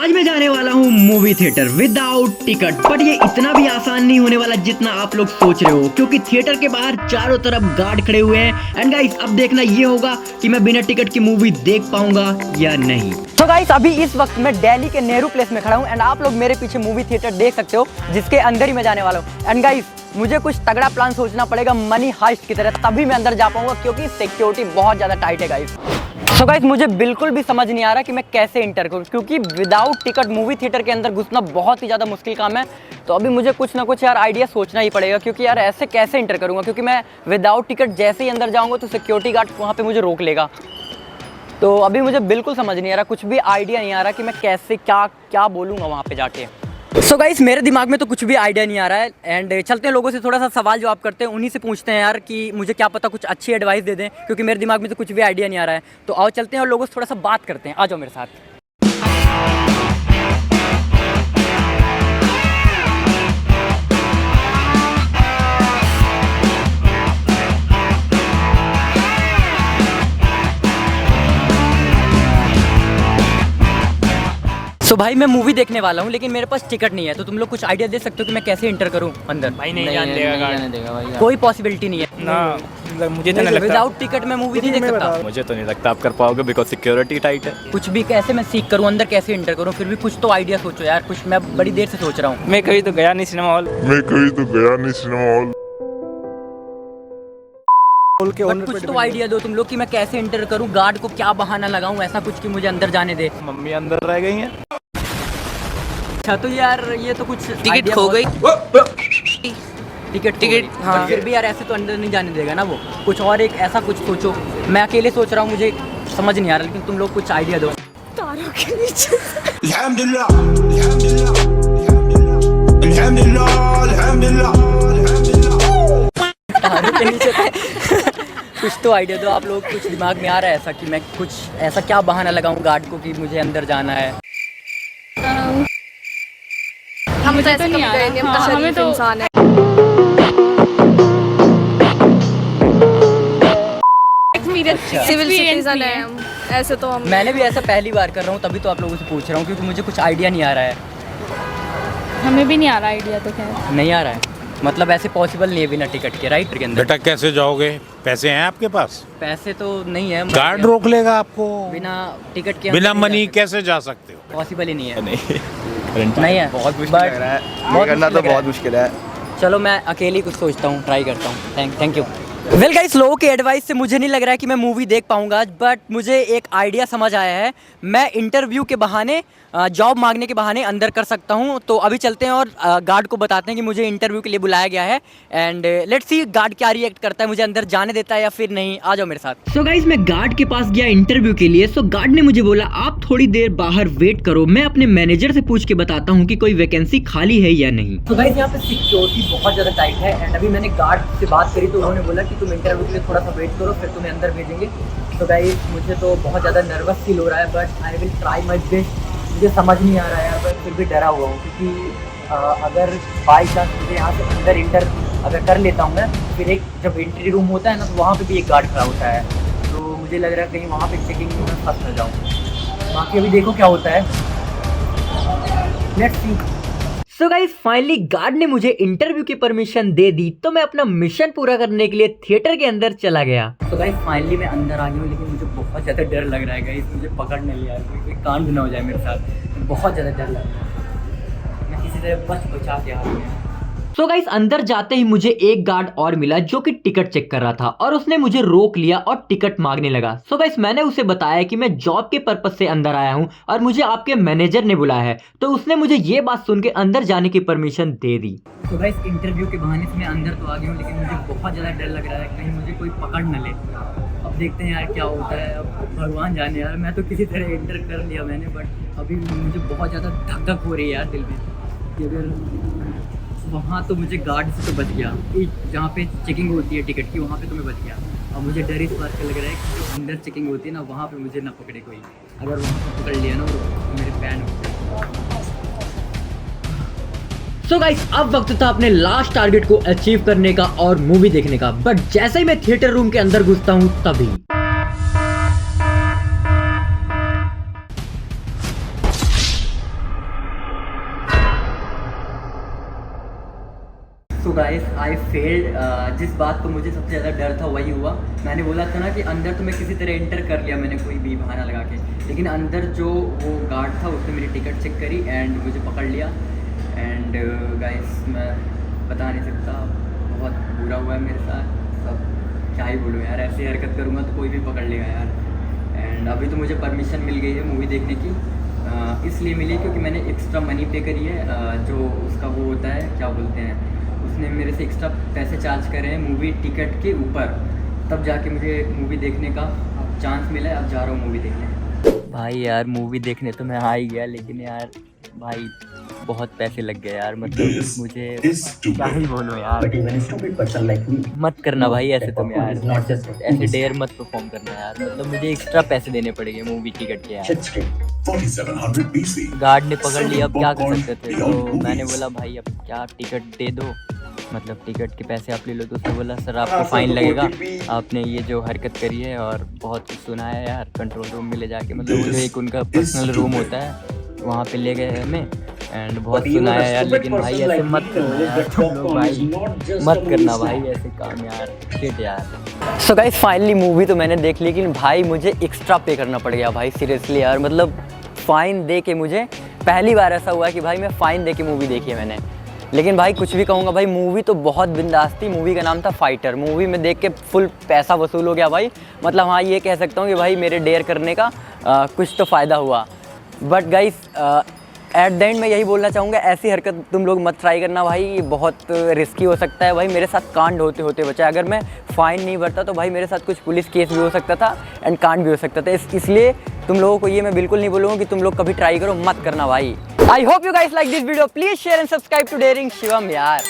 आज मैं जाने वाला हूँ movie theatre without ticket. But ये इतना भी आसान नहीं होने वाला जितना आप लोग सोच रहे हो, क्योंकि थिएटर के बाहर चारों तरफ गार्ड खड़े हुए हैं। एंड गाइस अब देखना ये होगा कि मैं बिना टिकट की मूवी देख पाऊंगा या नहीं। तो गाइस अभी इस वक्त मैं दिल्ली के नेहरू प्लेस में खड़ा हूँ एंड आप लोग मेरे पीछे मूवी थिएटर देख सकते हो जिसके अंदर ही मैं जाने वाला हूँ। एंड गाइस मुझे कुछ तगड़ा प्लान सोचना पड़ेगा मनी हाइस्ट की तरह, तभी मैं अंदर जा पाऊंगा क्योंकि सिक्योरिटी बहुत ज़्यादा टाइट है गाइस। तो गाइस मुझे बिल्कुल भी समझ नहीं आ रहा कि मैं कैसे इंटर करूं, क्योंकि विदाउट टिकट मूवी थिएटर के अंदर घुसना बहुत ही ज़्यादा मुश्किल काम है। तो अभी मुझे कुछ ना कुछ यार आइडिया सोचना ही पड़ेगा, क्योंकि यार ऐसे कैसे इंटर करूंगा, क्योंकि मैं विदाउट टिकट जैसे ही अंदर जाऊंगा तो सिक्योरिटी गार्ड वहाँ पे मुझे रोक लेगा। तो अभी मुझे बिल्कुल समझ नहीं आ रहा, कुछ भी आइडिया नहीं आ रहा कि मैं कैसे क्या बोलूँगा वहाँ पर जाके। सो गाइस मेरे दिमाग में तो कुछ भी आइडिया नहीं आ रहा है एंड चलते हैं लोगों से थोड़ा सा सवाल जवाब करते हैं, उन्हीं से पूछते हैं यार कि मुझे क्या पता कुछ अच्छी एडवाइस दे दें, क्योंकि मेरे दिमाग में तो कुछ भी आइडिया नहीं आ रहा है। तो आओ चलते हैं और लोगों से थोड़ा सा बात करते हैं, आ जाओ मेरे साथ। तो भाई मैं मूवी देखने वाला हूँ लेकिन मेरे पास टिकट नहीं है, तो तुम लोग कुछ आइडिया दे सकते हो कि मैं कैसे इंटर करूँ अंदर? भाई नहीं जाने देगा गार्ड, कोई पॉसिबिलिटी नहीं है ना, मुझे तो नहीं लगता। विदाउट टिकट मैं मूवी नहीं देख सकता। मुझे तो नहीं लगता आप कर पाओगे बिकॉज सिक्योरिटी टाइट है। कुछ भी कैसे मैं सीख करूँ अंदर, कैसे इंटर करूँ, फिर भी कुछ तो आइडिया सोचो यार, कुछ मैं बड़ी देर से सोच रहा हूँ। मैं कभी तो गया नहीं सिनेमा हॉल, कुछ तो आइडिया दो तुम लोग कि मैं कैसे इंटर करूँ, गार्ड को क्या बहाना लगाऊं ऐसा कुछ कि मुझे अंदर जाने दे। मम्मी अंदर रह गई हैं। अच्छा तो यार ये तो कुछ टिकट खो गई। टिकट हाँ, फिर भी यार ऐसे तो अंदर नहीं जाने देगा ना वो। कुछ और एक ऐसा कुछ सोचो, मैं अकेले सोच रहा हूँ, मुझे समझ नहीं आ रहा, लेकिन तुम लोग कुछ आइडिया दो। तारों के नीचे तारों के नीचे कुछ तो आइडिया दो आप लोग, कुछ दिमाग में आ रहा है ऐसा कि मैं कुछ ऐसा क्या बहाना लगाऊं गार्ड को कि मुझे अंदर जाना है। हमें तो ऐसे नहीं आ रहा, हमें तो इंसान है। सिविल सिटीजन है हम, ऐसे तो हम। मैंने भी ऐसा पहली बार कर रहा हूँ, तभी तो आप लोगों से पूछ रहा हूँ, क्योंकि मुझे कुछ आइडिया नहीं आ रहा है। हमें भी नहीं आ रहा आइडिया, तो खैर नहीं आ रहा है, मतलब ऐसे पॉसिबल नहीं है बिना टिकट के, राइट? के अंदर बेटा कैसे जाओगे? पैसे हैं आपके पास? पैसे तो नहीं है, गार्ड रोक लेगा आपको। बिना टिकट के बिना मनी कैसे जा सकते हो? पॉसिबल ही नहीं है। नहीं है, बहुत मुश्किल लग रहा है, ये करना तो बहुत मुश्किल है। चलो मैं अकेले कुछ सोचता हूँ, ट्राई करता हूँ। Thank you. वेल गाइस लोगों के एडवाइस से मुझे नहीं लग रहा है कि मैं मूवी देख पाऊंगा आज, बट मुझे एक आइडिया समझ आया है। मैं इंटरव्यू के बहाने, जॉब मांगने के बहाने अंदर कर सकता हूं। तो अभी चलते हैं और गार्ड को बताते हैं कि मुझे इंटरव्यू के लिए बुलाया गया है एंड लेट्स सी गार्ड क्या रिएक्ट करता है, मुझे अंदर जाने देता है या फिर नहीं। आ जाओ मेरे साथ। सो गाइस मैं गार्ड के पास गया इंटरव्यू के लिए। सो गार्ड ने मुझे बोला आप थोड़ी देर बाहर वेट करो, मैं अपने मैनेजर से पूछ के बताता हूँ कि कोई वैकेंसी खाली है या नहीं। तो गाइस यहाँ पे सिक्योरिटी बहुत ज़्यादा टाइट है एंड अभी मैंने गार्ड से बात करी तो उन्होंने बोला कि तुम इंटरव्यू के लिए थोड़ा सा वेट करो, फिर तुम्हें अंदर भेजेंगे। तो गाइस मुझे तो बहुत ज़्यादा नर्वस फील हो रहा है, but I will try my best. मुझे समझ नहीं आ रहा है यार, बट फिर भी डरा हुआ हूँ, क्योंकि अगर बाई चांस मुझे यहाँ से अंदर इंटर अगर कर लेता हूँ मैं, फिर एक जब एंट्री रूम होता है ना, तो वहाँ पे भी एक गार्ड खड़ा होता है। तो मुझे लग रहा है कहीं वहाँ पे चेकिंग में मैं फंस न जाऊँ। बाकी अभी देखो क्या होता है, let's see. So guys finally guard ने मुझे इंटरव्यू की परमिशन दे दी, तो मैं अपना मिशन पूरा करने के लिए थिएटर के अंदर चला गया। तो गाइस फाइनली मैं अंदर आ गया हूँ, लेकिन मुझे बहुत ज़्यादा डर लग रहा है गाइस, मुझे पकड़ नहीं लिया, कोई कांड ना हो जाए मेरे साथ, बहुत ज़्यादा डर लग रहा है। मैं किसी तरह बचा के आ गया। सो गाइस अंदर जाते ही मुझे एक गार्ड और मिला जो कि टिकट चेक कर रहा था, और उसने मुझे रोक लिया और टिकट मांगने लगा। सो गाइस मैंने उसे बताया कि मैं जॉब के पर्पस से अंदर आया हूं और मुझे आपके मैनेजर ने बुलाया है। तो उसने मुझे ये बात सुन के अंदर जाने की परमिशन दे दी। तो गाइस इंटरव्यू के बहाने से मैं अंदर तो आ गया हूँ, लेकिन मुझे बहुत ज़्यादा डर लग रहा है कहीं मुझे कोई पकड़ न ले। अब देखते हैं यार क्या होता है, अब भगवान जाने यार। मैं तो किसी तरह इंटर कर लिया मैंने, बट अभी मुझे बहुत ज़्यादा धक धक हो रही है यार दिल में कि अगर वहाँ तो मुझे गार्ड से तो बच गया, जहाँ पे चेकिंग होती है टिकट की वहाँ पे तो मैं बच गया। अब मुझे डर इस बात का लग रहा है कि जो अंदर चेकिंग होती है ना, वहाँ पे मुझे ना पकड़े कोई। अगर वहाँ पे पकड़ लिया ना तो मेरे पैन हो गए। सो गाइस अब वक्त था अपने लास्ट टारगेट को अचीव करने का और मूवी देखने का। बट जैसे ही मैं थिएटर रूम के अंदर घुसता हूँ तभी सो गाइस आई फेल्ड। जिस बात को मुझे सबसे ज़्यादा डर था वही हुआ। मैंने बोला था ना कि अंदर तो मैं किसी तरह एंटर कर लिया, मैंने कोई भी बहाना लगा के, लेकिन अंदर जो वो गार्ड था उसने मेरी टिकट चेक करी एंड मुझे पकड़ लिया। एंड गाइस मैं बता नहीं सकता, बहुत बुरा हुआ है मेरे साथ। सब क्या ही बोलूँ यार, ऐसी हरकत करूँगा तो कोई भी पकड़ लेगा यार। एंड अभी तो मुझे परमिशन मिल गई है मूवी देखने की, इसलिए मिली क्योंकि मैंने एक्स्ट्रा मनी पे करी है। जो उसका वो होता है, क्या बोलते हैं, उसने मेरे से एक्स्ट्रा पैसे चार्ज करे हैं मूवी टिकट के ऊपर, तब जाके मुझे मूवी देखने का चांस मिला है। अब जा रहा हूँ मूवी देखने। भाई यार मूवी देखने तो मैं आ ही गया, लेकिन यार भाई बहुत पैसे लग गए यार, मतलब मुझे क्या ही बोलूं यार। मत करना भाई ऐसे तुम यार, ऐसे डेयर मत परफॉर्म करना यार, मतलब मुझे एक्स्ट्रा पैसे देने पड़ेंगे मूवी टिकट के यार। गार्ड ने पकड़ लिया, अब क्या कर सकते थे, तो मैंने बोला भाई अब क्या टिकट दे दो, मतलब टिकट के पैसे आप ले लो। तो उसने बोला सर आपको फाइन लगेगा, आपने ये जो हरकत करी है और बहुत कुछ सुना है यार। कंट्रोल रूम में ले जाके, मतलब वो जो एक उनका पर्सनल रूम होता है वहाँ पे ले गए हमें, एंड बहुत सुना है यार। लेकिन भाई ऐसे मत करना यार तुम लोग, भाई मत करना भाई ऐसे काम यार, शिट यार। सो गाइस फाइनली मूवी तो मैंने देख ली, लेकिन भाई मुझे एक्स्ट्रा पे करना पड़ गया भाई, सीरियसली यार। मतलब फ़ाइन दे के, मुझे पहली बार ऐसा हुआ कि भाई मैं फ़ाइन दे के मूवी देखी है मैंने। लेकिन भाई कुछ भी कहूँगा भाई, मूवी तो बहुत बिंदास थी। मूवी का नाम था फाइटर। मूवी में देख के फुल पैसा वसूल हो गया भाई, मतलब हाँ ये कह सकता हूँ कि भाई मेरे डेयर करने का कुछ तो फ़ायदा हुआ। But guys at the end मैं यही बोलना चाहूँगा, ऐसी हरकत तुम लोग मत ट्राई करना भाई, ये बहुत रिस्की हो सकता है भाई। मेरे साथ कांड होते होते बचा, अगर मैं फ़ाइन नहीं भरता तो भाई मेरे साथ कुछ पुलिस केस भी हो सकता था एंड कांड भी हो सकता था। इसलिए तुम लोगों को ये मैं बिल्कुल नहीं बोलूँगा कि तुम लोग कभी ट्राई करो, मत करना भाई। I hope you guys like this video, please share and subscribe to daring Shivam यार।